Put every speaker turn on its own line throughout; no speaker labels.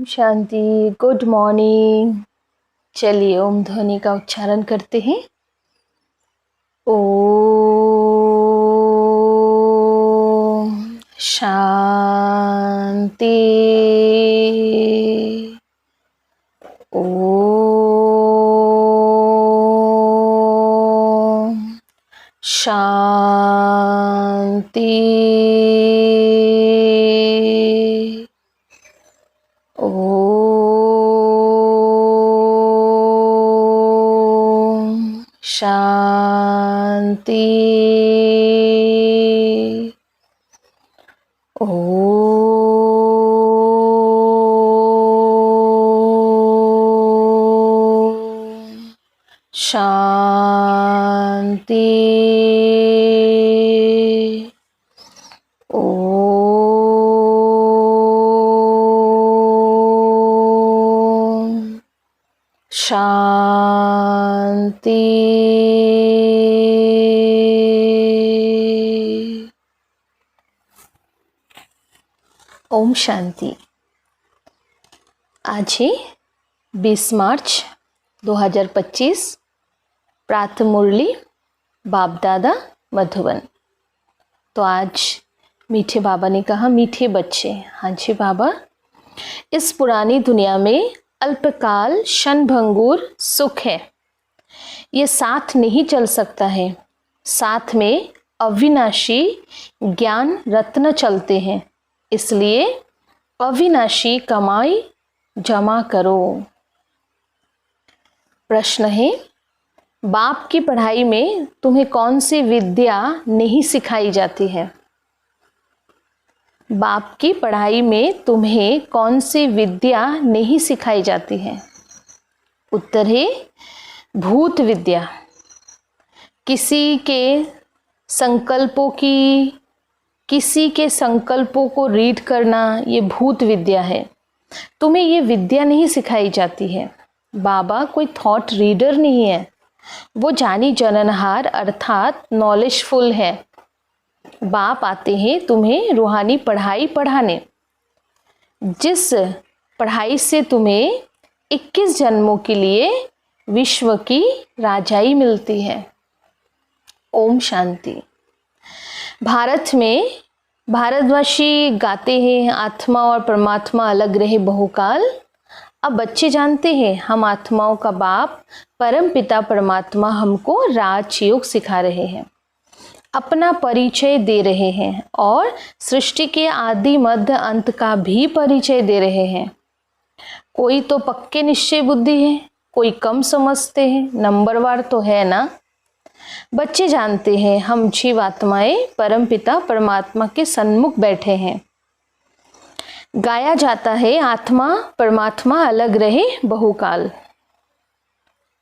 शांति। Good morning. चलिए ओम ध्वनि का उच्चारण करते हैं। ओम शांति। ओम शांति। शांति। ओम शांति। ओम शांति। ओम शांति। आज है 20 मार्च 2025। प्रातः मुरली बाप दादा मधुबन। तो आज मीठे बाबा ने कहा, मीठे बच्चे, हाँ जी बाबा, इस पुरानी दुनिया में अल्पकाल क्षणभंगुर सुख है, ये साथ नहीं चल सकता है। साथ में अविनाशी ज्ञान रत्न चलते हैं, इसलिए अविनाशी कमाई जमा करो। प्रश्न है, बाप की पढ़ाई में तुम्हें कौन सी विद्या नहीं सिखाई जाती है? बाप की पढ़ाई में तुम्हें कौन सी विद्या नहीं सिखाई जाती है? उत्तर है भूत विद्या। किसी के संकल्पों को रीड करना, ये भूत विद्या है। तुम्हें ये विद्या नहीं सिखाई जाती है। बाबा कोई थॉट रीडर नहीं है, वो जानी जननहार अर्थात नॉलेजफुल है। बाप आते हैं तुम्हें रूहानी पढ़ाई पढ़ाने, जिस पढ़ाई से तुम्हें 21 जन्मों के लिए विश्व की राजाई मिलती है। ओम शांति। भारत में भारतवासी गाते हैं, आत्मा और परमात्मा अलग रहे बहुकाल। अब बच्चे जानते हैं, हम आत्माओं का बाप परम पिता परमात्मा हमको राजयोग सिखा रहे हैं, अपना परिचय दे रहे हैं और सृष्टि के आदि मध्य अंत का भी परिचय दे रहे हैं। कोई तो पक्के निश्चय बुद्धि है, कोई कम समझते हैं, नंबरवार तो है ना। बच्चे जानते हैं हम जीव आत्माएं परम पिता परमात्मा के सन्मुख बैठे हैं। गाया जाता है, आत्मा परमात्मा अलग रहे बहुकाल।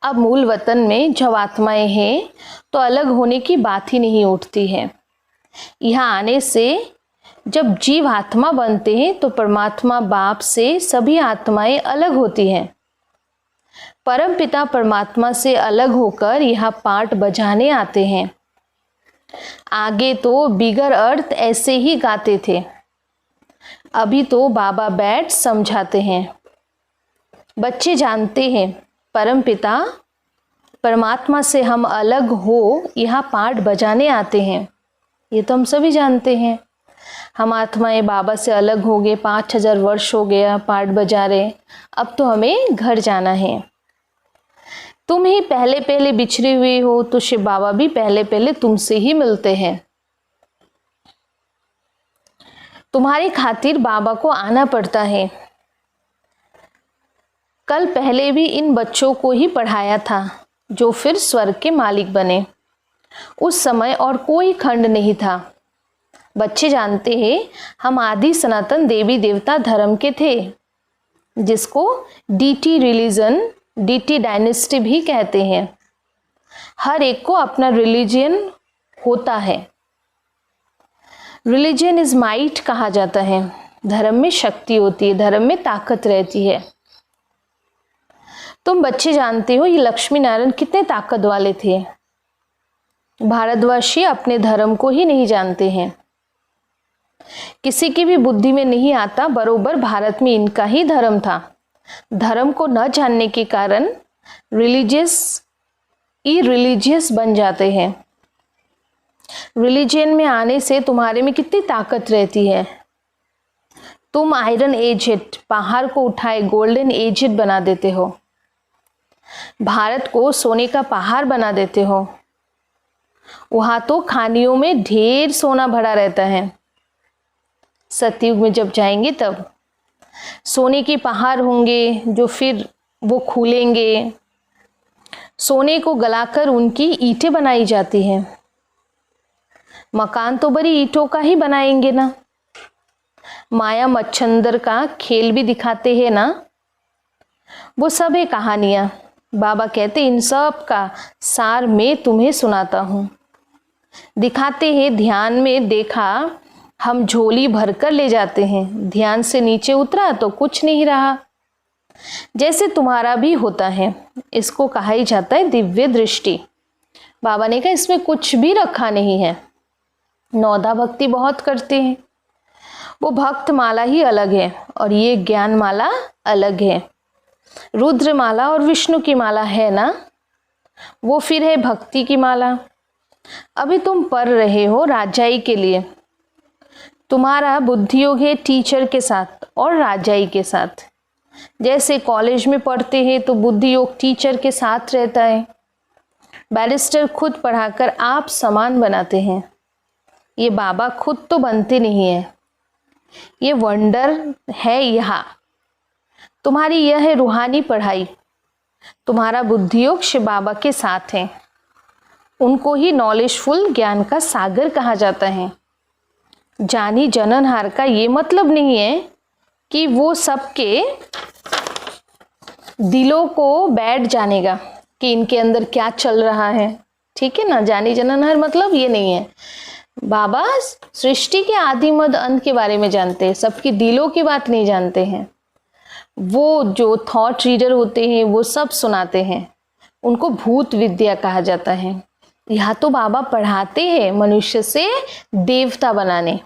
अब मूल वतन में जब आत्माएं हैं तो अलग होने की बात ही नहीं उठती है। यहाँ आने से जब जीव आत्मा बनते हैं तो परमात्मा बाप से सभी आत्माएं अलग होती हैं। परम पिता परमात्मा से अलग होकर यहाँ पाठ बजाने आते हैं। आगे तो बिगर अर्थ ऐसे ही गाते थे, अभी तो बाबा बैठ समझाते हैं। बच्चे जानते हैं परम पिता परमात्मा से हम अलग हो यहाँ पाठ बजाने आते हैं। ये तो हम सभी जानते हैं। हम आत्माएं बाबा से अलग हो गए, 5000 वर्ष हो गया पाठ बजा रहे, अब तो हमें घर जाना है। तुम ही पहले पहले बिछड़े हुए हो तो शिव बाबा भी पहले पहले तुमसे ही मिलते हैं। तुम्हारी खातिर बाबा को आना पड़ता है। कल पहले भी इन बच्चों को ही पढ़ाया था जो फिर स्वर्ग के मालिक बने। उस समय और कोई खंड नहीं था। बच्चे जानते हैं हम आदि सनातन देवी देवता धर्म के थे, जिसको डीटी रिलीजन, डीटी डायनेस्टी भी कहते हैं। हर एक को अपना रिलीजियन होता है। रिलीजियन इज माइट कहा जाता है। धर्म में शक्ति होती है, धर्म में ताकत रहती है। तुम बच्चे जानते हो ये लक्ष्मी नारायण कितने ताकत वाले थे। भारतवासी अपने धर्म को ही नहीं जानते हैं। किसी की भी बुद्धि में नहीं आता बरोबर भारत में इनका ही धर्म था। धर्म को न जानने के कारण इरिलीजियस बन जाते हैं। रिलीजन में आने से तुम्हारे में कितनी ताकत रहती है। तुम आयरन एजेड पहाड़ को उठाए गोल्डन एजेड बना देते हो, भारत को सोने का पहाड़ बना देते हो। वहां तो खानियों में ढेर सोना भरा रहता है। सतयुग में जब जाएंगे तब सोने के पहाड़ होंगे जो फिर वो खुलेंगे। सोने को गलाकर उनकी ईंटें बनाई जाती हैं। मकान तो बड़ी ईंटों का ही बनाएंगे ना। माया मच्छंदर का खेल भी दिखाते हैं ना। वो सब है कहानियां। बाबा कहते इन सब का सार मैं तुम्हें सुनाता हूँ। दिखाते हैं ध्यान में देखा, हम झोली भरकर ले जाते हैं, ध्यान से नीचे उतरा तो कुछ नहीं रहा। जैसे तुम्हारा भी होता है। इसको कहा ही जाता है दिव्य दृष्टि। बाबा ने कहा इसमें कुछ भी रखा नहीं है। नौदा भक्ति बहुत करते हैं, वो भक्त माला ही अलग है और ये ज्ञान माला अलग है। रुद्र माला और विष्णु की माला है ना, वो फिर है भक्ति की माला। अभी तुम पढ़ रहे हो राजाई के लिए। तुम्हारा बुद्धि योग है टीचर के साथ और राजाई के साथ। जैसे कॉलेज में पढ़ते हैं तो बुद्धि योग टीचर के साथ रहता है। बैरिस्टर खुद पढ़ाकर आप समान बनाते हैं। ये बाबा खुद तो बनते नहीं है। ये वंडर है यहाँ। तुम्हारी यह है रूहानी पढ़ाई। तुम्हारा बुद्धि योग शिव बाबा के साथ है। उनको ही नॉलेजफुल ज्ञान का सागर कहा जाता है। जानी जननहार का ये मतलब नहीं है कि वो सबके दिलों को बैठ जानेगा कि इनके अंदर क्या चल रहा है। ठीक है ना। जानी जननहार मतलब ये नहीं है। बाबा सृष्टि के आदि मध्य अंत के बारे में जानते हैं, सबकी दिलों की बात नहीं जानते हैं। वो जो थॉट रीडर होते हैं वो सब सुनाते हैं। उनको भूत विद्या कहा जाता है। यहाँ तो बाबा पढ़ाते हैं मनुष्य से देवता बनाने।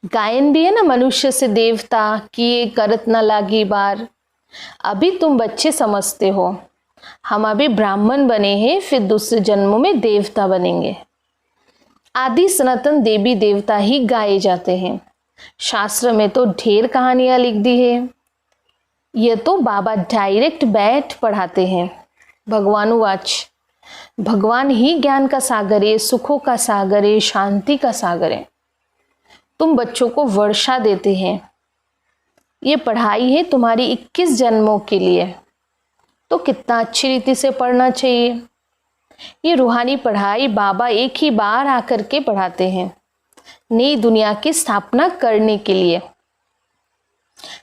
गायन भी है ना, मनुष्य से देवता किए करत न लागी बार। अभी तुम बच्चे समझते हो, हम अभी ब्राह्मण बने हैं, फिर दूसरे जन्मों में देवता बनेंगे। आदि सनातन देवी देवता ही गाए जाते हैं। शास्त्र में तो ढेर कहानियां लिख दी है। ये तो बाबा डायरेक्ट बैठ पढ़ाते हैं। भगवानुवाच, भगवान ही ज्ञान का सागर है, सुखों का सागर है, शांति का सागर है। तुम बच्चों को वर्षा देते हैं। ये पढ़ाई है तुम्हारी 21 जन्मों के लिए। तो कितना अच्छी रीति से पढ़ना चाहिए। ये रूहानी पढ़ाई बाबा एक ही बार आकर के पढ़ाते हैं, नई दुनिया की स्थापना करने के लिए।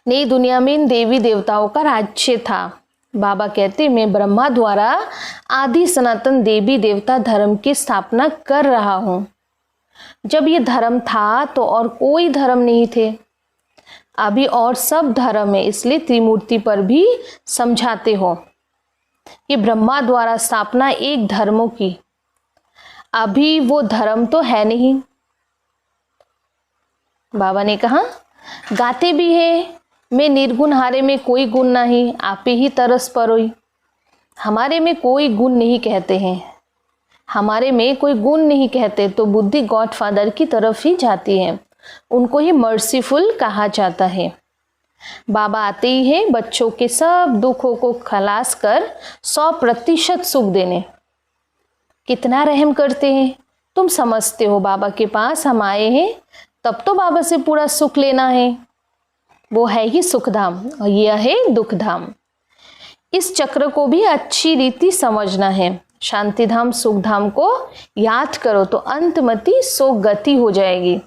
नई दुनिया में इन देवी देवताओं का राज्य था। बाबा कहते मैं ब्रह्मा द्वारा आदि सनातन देवी देवता धर्म की स्थापना कर रहा हूँ। जब ये धर्म था तो और कोई धर्म नहीं थे। अभी और सब धर्म है, इसलिए त्रिमूर्ति पर भी समझाते हो। ये ब्रह्मा द्वारा स्थापना एक धर्मों की। अभी वो धर्म तो है नहीं। बाबा ने कहा गाते भी है मैं निर्गुण हारे में कोई गुण नहीं, आपे ही तरस परोई। हमारे में कोई गुण नहीं कहते हैं, हमारे में कोई गुण नहीं कहते तो बुद्धि गॉडफादर की तरफ ही जाती है। उनको ही मर्सीफुल कहा जाता है। बाबा आते ही है बच्चों के सब दुखों को खलास कर 100% सुख देने। कितना रहम करते हैं। तुम समझते हो बाबा के पास हम आए हैं तब तो बाबा से पूरा सुख लेना है। वो है ही सुखधाम और यह है दुखधाम। इस चक्र को भी अच्छी रीति समझना है। शांतिधाम सुखधाम को याद करो तो अंतमति सो गति हो जाएगी।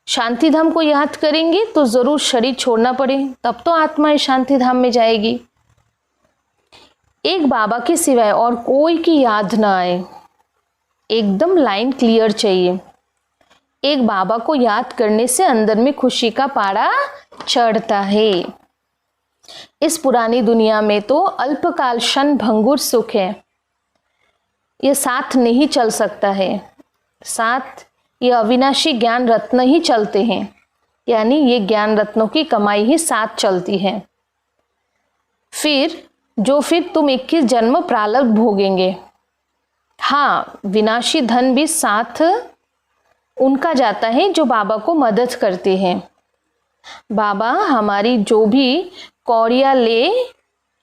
शांतिधाम को याद करेंगे तो जरूर शरीर छोड़ना पड़े, तब तो आत्मा शांतिधाम में जाएगी। एक बाबा के सिवाय और कोई की याद ना आए, एकदम लाइन क्लियर चाहिए। एक बाबा को याद करने से अंदर में खुशी का पारा चढ़ता है। इस पुरानी दुनिया में तो अल्पकाल क्षण भंगुर सुख है, ये साथ नहीं चल सकता है। साथ ये अविनाशी ज्ञान रत्न ही चलते हैं, यानी ये ज्ञान रत्नों की कमाई ही साथ चलती है। फिर तुम 21 जन्म प्रारब्ध भोगेंगे। हाँ, विनाशी धन भी साथ उनका जाता है जो बाबा को मदद करते हैं। बाबा हमारी जो भी कौड़ियाँ ले,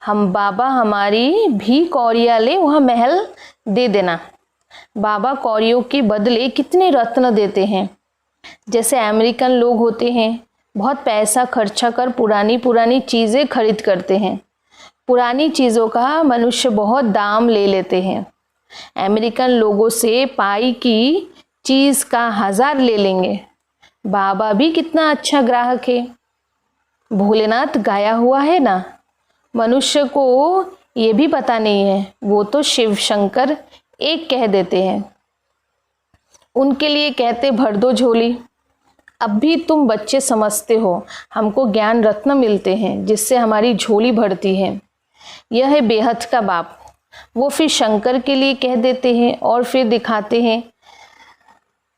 बाबा हमारी भी कौड़ियाँ ले वह महल दे देना। बाबा कौड़ियों के बदले कितने रत्न देते हैं। जैसे अमेरिकन लोग होते हैं, बहुत पैसा खर्चा कर पुरानी चीज़ें खरीद करते हैं। पुरानी चीज़ों का मनुष्य बहुत दाम ले लेते हैं। अमेरिकन लोगों से पाई की चीज़ का 1000 ले लेंगे। बाबा भी कितना अच्छा ग्राहक है। भोलेनाथ गाया हुआ है ना, मनुष्य को ये भी पता नहीं है, वो तो शिव शंकर एक कह देते हैं। उनके लिए कहते भर दो झोली। अब भी तुम बच्चे समझते हो, हमको ज्ञान रत्न मिलते हैं जिससे हमारी झोली भरती है। यह है बेहद का बाप। वो फिर शंकर के लिए कह देते हैं और फिर दिखाते हैं।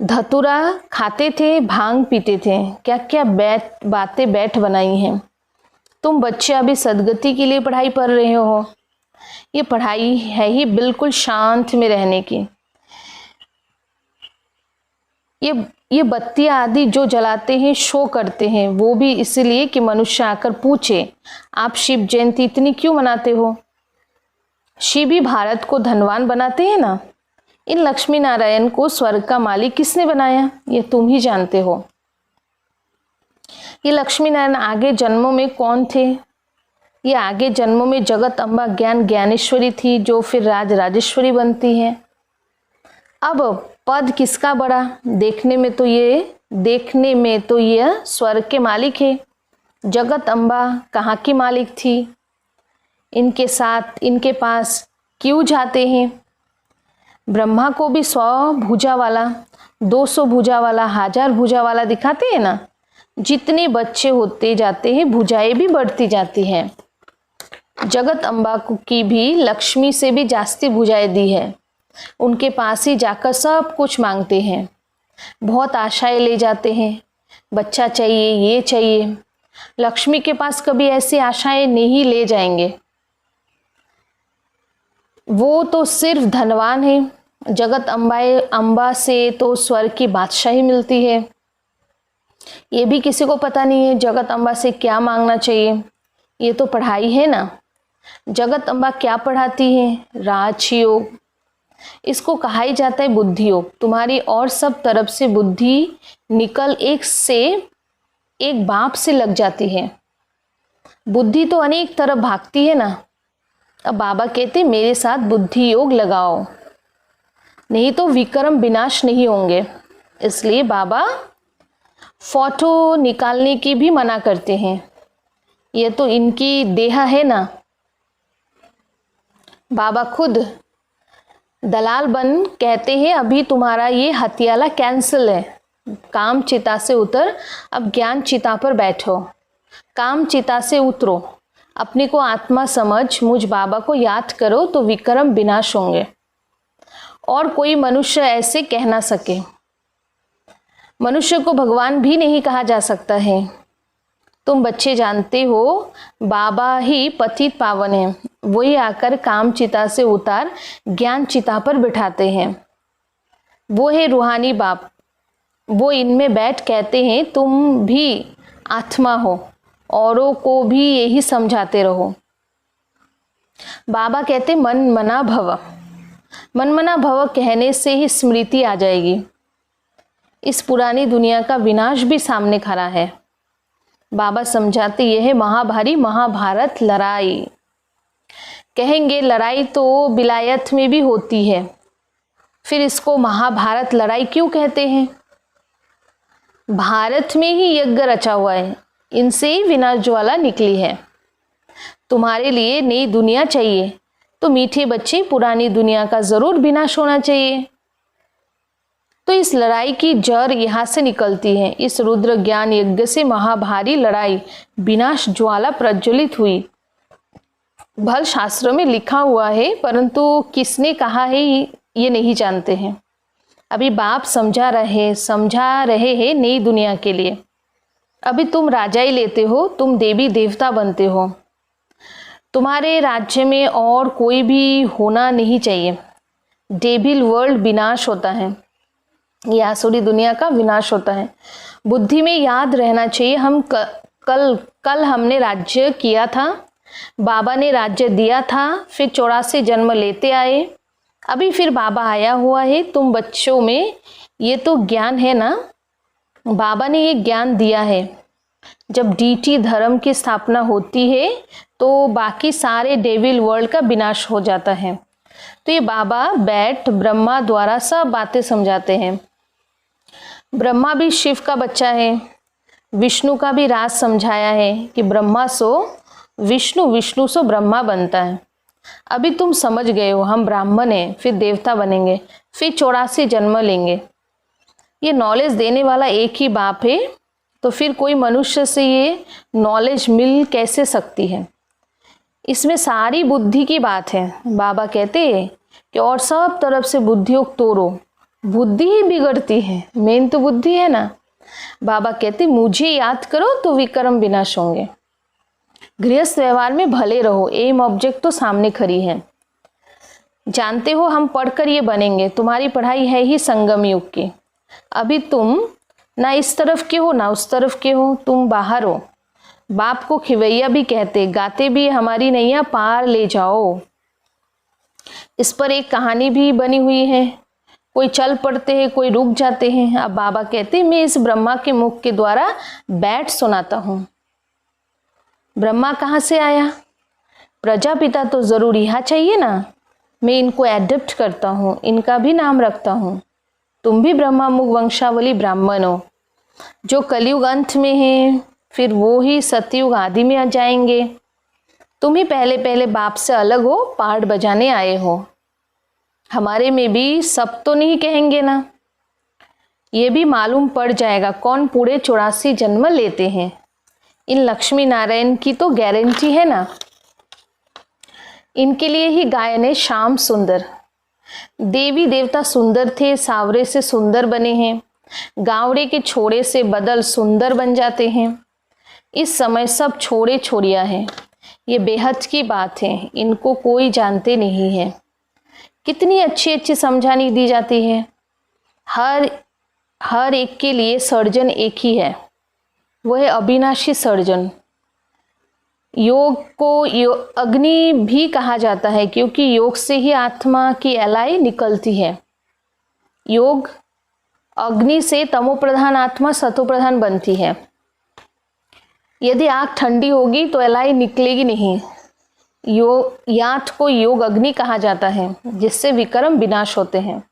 धतूरा खाते थे, भांग पीते थे, क्या क्या बातें बैठ बनाई हैं। तुम बच्चे अभी सदगति के लिए पढ़ाई पढ़ रहे हो। ये पढ़ाई है ही बिल्कुल शांत में रहने की। ये बत्तियाँ आदि जो जलाते हैं, शो करते हैं, वो भी इसलिए कि मनुष्य आकर पूछे, आप शिव जयंती इतनी क्यों मनाते हो। शिव ही भारत को धनवान बनाते हैं ना। इन लक्ष्मी नारायण को स्वर्ग का मालिक किसने बनाया, ये तुम ही जानते हो। ये लक्ष्मी नारायण आगे जन्मों में कौन थे। ये आगे जन्मों में जगत अम्बा ज्ञानेश्वरी थी, जो फिर राजेश्वरी बनती है। अब पद किसका बड़ा, देखने में तो ये स्वर्ग के मालिक है। जगत अम्बा कहाँ की मालिक थी। इनके पास क्यों जाते हैं। ब्रह्मा को भी 100 भुजा वाला, 200 भुजा वाला, 1000 भुजा वाला दिखाते हैं ना। जितने बच्चे होते जाते हैं, भुजाएं भी बढ़ती जाती हैं। जगत अम्बा की भी लक्ष्मी से भी जास्ती भुजाएं दी है। उनके पास ही जाकर सब कुछ मांगते हैं, बहुत आशाएं ले जाते हैं। बच्चा चाहिए, ये चाहिए। लक्ष्मी के पास कभी ऐसी आशाएं नहीं ले जाएंगे। वो तो सिर्फ धनवान है। जगत अम्बा से तो स्वर्ग की बादशाही मिलती है। ये भी किसी को पता नहीं है जगत अम्बा से क्या मांगना चाहिए। ये तो पढ़ाई है ना। जगत अम्बा क्या पढ़ाती है, राजयोग। इसको कहा ही जाता है बुद्धि योग। तुम्हारी और सब तरफ से बुद्धि निकल एक बाप से लग जाती है। बुद्धि तो अनेक तरफ भागती है ना। अब बाबा कहते मेरे साथ बुद्धि योग लगाओ, नहीं तो विक्रम विनाश नहीं होंगे। इसलिए बाबा फोटो निकालने की भी मना करते हैं। ये तो इनकी देह है ना। बाबा खुद दलाल बन कहते हैं अभी तुम्हारा ये हथियाला कैंसिल है। काम चिता से उतर, अब ज्ञान चिता पर बैठो। काम चिता से उतरो, अपने को आत्मा समझ, मुझ बाबा को याद करो तो विक्रम विनाश होंगे और कोई मनुष्य ऐसे कह ना सके। मनुष्य को भगवान भी नहीं कहा जा सकता है। तुम बच्चे जानते हो बाबा ही पतित पावन है। वही आकर काम चिता से उतार ज्ञान चिता पर बिठाते हैं। वो है रूहानी बाप। वो इनमें बैठ कहते हैं तुम भी आत्मा हो, औरों को भी यही समझाते रहो। बाबा कहते मन मना भव। मन मना भव कहने से ही स्मृति आ जाएगी। इस पुरानी दुनिया का विनाश भी सामने खड़ा है। बाबा समझाते यह है महाभारत लड़ाई। कहेंगे लड़ाई तो विलायत में भी होती है, फिर इसको महाभारत लड़ाई क्यों कहते हैं। भारत में ही यज्ञ रचा हुआ है, इनसे ही विनाश ज्वाला निकली है। तुम्हारे लिए नई दुनिया चाहिए तो मीठे बच्चे पुरानी दुनिया का जरूर विनाश होना चाहिए। तो इस लड़ाई की जड़ यहाँ से निकलती है। इस रुद्र ज्ञान यज्ञ से महाभारी लड़ाई विनाश ज्वाला प्रज्वलित हुई। भल शास्त्र में लिखा हुआ है, परंतु किसने कहा है ये नहीं जानते हैं। अभी बाप समझा रहे हैं नई दुनिया के लिए। अभी तुम राजाई लेते हो, तुम देवी देवता बनते हो। तुम्हारे राज्य में और कोई भी होना नहीं चाहिए। डेविल वर्ल्ड विनाश होता है, ये आसुरी दुनिया का विनाश होता है। बुद्धि में याद रहना चाहिए, हम कल हमने राज्य किया था, बाबा ने राज्य दिया था, फिर 84 जन्म लेते आए, अभी फिर बाबा आया हुआ है। तुम बच्चों में ये तो ज्ञान है ना, बाबा ने ये ज्ञान दिया है। जब डीटी धर्म की स्थापना होती है तो बाकी सारे डेविल वर्ल्ड का विनाश हो जाता है। तो ये बाबा बैठ ब्रह्मा द्वारा सब बातें समझाते हैं। ब्रह्मा भी शिव का बच्चा है, विष्णु का भी राज समझाया है कि ब्रह्मा सो विष्णु, विष्णु सो ब्रह्मा बनता है। अभी तुम समझ गए हो, हम ब्राह्मण हैं, फिर देवता बनेंगे, फिर 84 जन्म लेंगे। ये नॉलेज देने वाला एक ही बाप है, तो फिर कोई मनुष्य से ये नॉलेज मिल कैसे सकती है? इसमें सारी बुद्धि की बात है। बाबा कहते हैं कि और सब तरफ से बुद्धियों तोड़ो, बुद्धि ही बिगड़ती है, मेन तो बुद्धि है ना। बाबा कहते मुझे याद करो तो विक्रम विनाश होंगे। गृहस्थ व्यवहार में भले रहो, एम ऑब्जेक्ट तो सामने खड़ी है। जानते हो हम पढ़कर ये बनेंगे, तुम्हारी पढ़ाई है ही संगम युग की। अभी तुम ना इस तरफ के हो ना उस तरफ के हो, तुम बाहर हो। बाप को खिवैया भी कहते, गाते भी हमारी नैया पार ले जाओ। इस पर एक कहानी भी बनी हुई है, कोई चल पड़ते हैं, कोई रुक जाते हैं। अब बाबा कहते मैं इस ब्रह्मा के मुख के द्वारा बैठ सुनाता हूँ। ब्रह्मा कहाँ से आया? प्रजापिता तो जरूर यहाँ चाहिए ना। मैं इनको एडप्ट करता हूँ, इनका भी नाम रखता हूँ। तुम भी ब्रह्मा मुख वंशावली ब्राह्मण हो, जो कलयुग अंत में है, फिर वो ही सतयुग आदि में आ जाएंगे। तुम ही पहले पहले बाप से अलग हो, पार्ट बजाने आए हो। हमारे में भी सब तो नहीं कहेंगे ना, ये भी मालूम पड़ जाएगा कौन पूरे 84 जन्म लेते हैं। इन लक्ष्मी नारायण की तो गारंटी है ना। इनके लिए ही गायन है श्याम सुंदर। देवी देवता सुंदर थे, सावरे से सुंदर बने हैं, गावड़े के छोड़े से बदल सुंदर बन जाते हैं। इस समय सब छोड़े छोड़िया हैं, ये बेहद की बात है, इनको कोई जानते नहीं है। कितनी अच्छी अच्छी समझानी दी जाती है। हर एक के लिए सर्जन एक ही है, वह है अविनाशी सर्जन। योग को अग्नि भी कहा जाता है, क्योंकि योग से ही आत्मा की एलाई निकलती है। योग अग्नि से तमो प्रधान आत्मा सतो प्रधान बनती है। यदि आग ठंडी होगी तो एलाई निकलेगी नहीं। यात को योग अग्नि कहा जाता है, जिससे विक्रम विनाश होते हैं।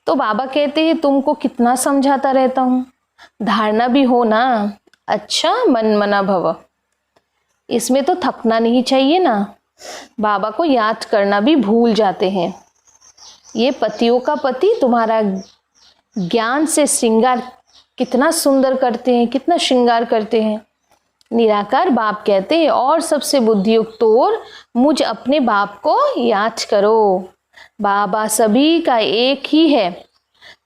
तो बाबा कहते हैं तुमको कितना समझाता रहता हूँ, धारणा भी हो ना। अच्छा, मन मना भव, इसमें तो थकना नहीं चाहिए ना। बाबा को याद करना भी भूल जाते हैं। ये पतियों का पति तुम्हारा ज्ञान से श्रृंगार कितना सुंदर करते हैं, कितना श्रृंगार करते हैं। निराकार बाप कहते हैं और सबसे बुद्धियुक्त और मुझ अपने बाप को याद करो। बाबा सभी का एक ही है।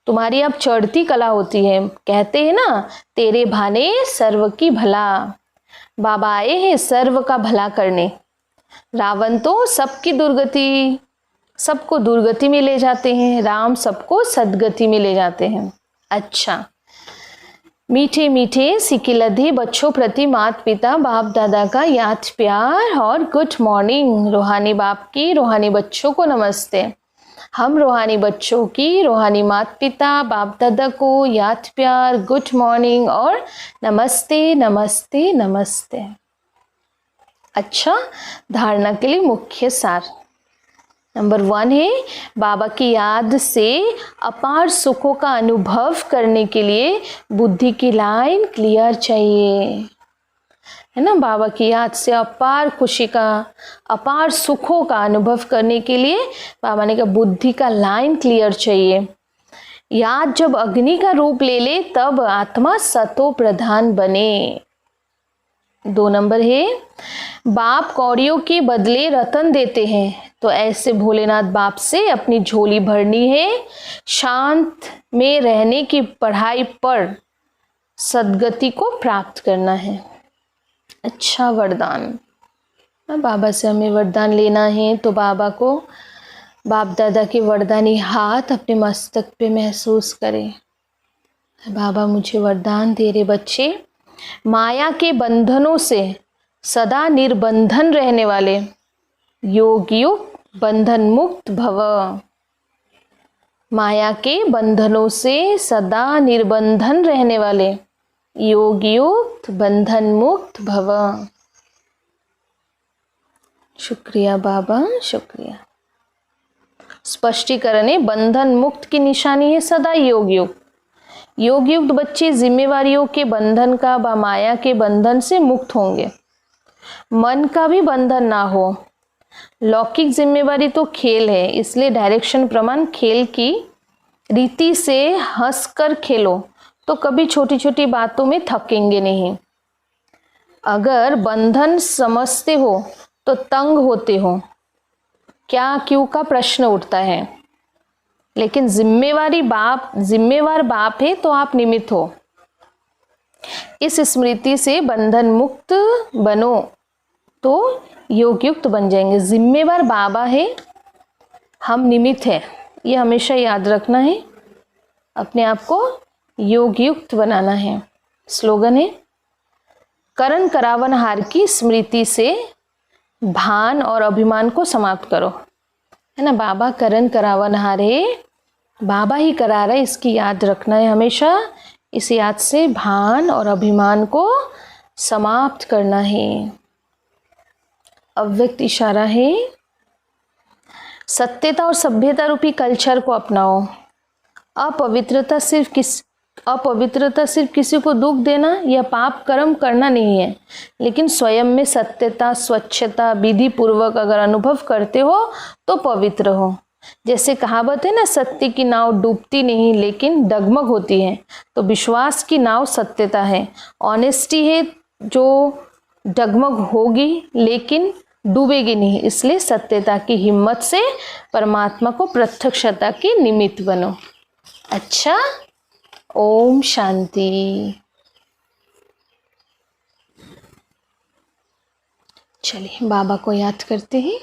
तुम्हारी अब चढ़ती कला होती है। कहते हैं ना, तेरे भाने सर्व की भला। बाबा आए हैं सर्व का भला करने। रावण तो सबकी दुर्गति, सबको दुर्गति में ले जाते हैं, राम सबको सदगति में ले जाते हैं। अच्छा, मीठे मीठे सिकिलधे बच्चों प्रति माता पिता बाप दादा का याद प्यार और गुड मॉर्निंग। रूहानी बाप की रूहानी बच्चों को नमस्ते। हम रूहानी बच्चों की रूहानी माता पिता बाप दादा को याद प्यार, गुड मॉर्निंग और नमस्ते नमस्ते नमस्ते। अच्छा, धारणा के लिए मुख्य सार नंबर 1 है, बाबा की याद से अपार सुखों का अनुभव करने के लिए बुद्धि की लाइन क्लियर चाहिए, है ना। बाबा की याद से अपार खुशी का, अपार सुखों का अनुभव करने के लिए बाबा ने कहा बुद्धि का लाइन क्लियर चाहिए। याद जब अग्नि का रूप ले ले तब आत्मा सतो प्रधान बने। 2 नंबर है, बाप कौड़ियों के बदले रतन देते हैं, तो ऐसे भोलेनाथ बाप से अपनी झोली भरनी है। शांत में रहने की पढ़ाई पर सद्गति को प्राप्त करना है। अच्छा वरदान, बाबा से हमें वरदान लेना है तो बाबा को, बाप दादा के वरदानी हाथ अपने मस्तक पे महसूस करें। बाबा मुझे वरदान दे रहे बच्चे, माया के बंधनों से सदा निर्बंधन रहने वाले योगयुक्त बंधन मुक्त भव। माया के बंधनों से सदा निर्बंधन रहने वाले योगयुक्त बंधन मुक्त भव। शुक्रिया बाबा, शुक्रिया। स्पष्टीकरण है, बंधन मुक्त की निशानी है सदा योगयुक्त। योगयुक्त बच्चे जिम्मेवारियों के बंधन का व माया के बंधन से मुक्त होंगे। मन का भी बंधन ना हो। लौकिक जिम्मेवारी तो खेल है, इसलिए डायरेक्शन प्रमाण खेल की रीति से हंसकर खेलो तो कभी छोटी छोटी बातों में थकेंगे नहीं। अगर बंधन समझते हो तो तंग होते हो, क्या क्यों का प्रश्न उठता है। लेकिन जिम्मेवार बाप है तो आप निमित्त हो। इस स्मृति से बंधन मुक्त बनो तो योगयुक्त बन जाएंगे। जिम्मेवार बाबा है, हम निमित्त है, ये हमेशा याद रखना है। अपने आप को योगयुक्त बनाना है। स्लोगन है, करण करावनहार की स्मृति से भान और अभिमान को समाप्त करो। है ना, बाबा करण करावनहार है, बाबा ही करा रहा है, इसकी याद रखना है हमेशा। इस याद से भान और अभिमान को समाप्त करना है। अव्यक्त इशारा है, सत्यता और सभ्यता रूपी कल्चर को अपनाओ। अपवित्रता सिर्फ किसी को दुख देना या पाप कर्म करना नहीं है, लेकिन स्वयं में सत्यता, स्वच्छता विधि पूर्वक अगर अनुभव करते हो तो पवित्र हो। जैसे कहावत है ना, सत्य की नाव डूबती नहीं लेकिन डगमग होती है, तो विश्वास की नाव सत्यता है। ऑनेस्टी है जो डगमग होगी लेकिन डूबेगी नहीं, इसलिए सत्यता की हिम्मत से परमात्मा को प्रत्यक्षता के निमित्त बनो। अच्छा, ओम शांति। चलिए बाबा को याद करते हैं।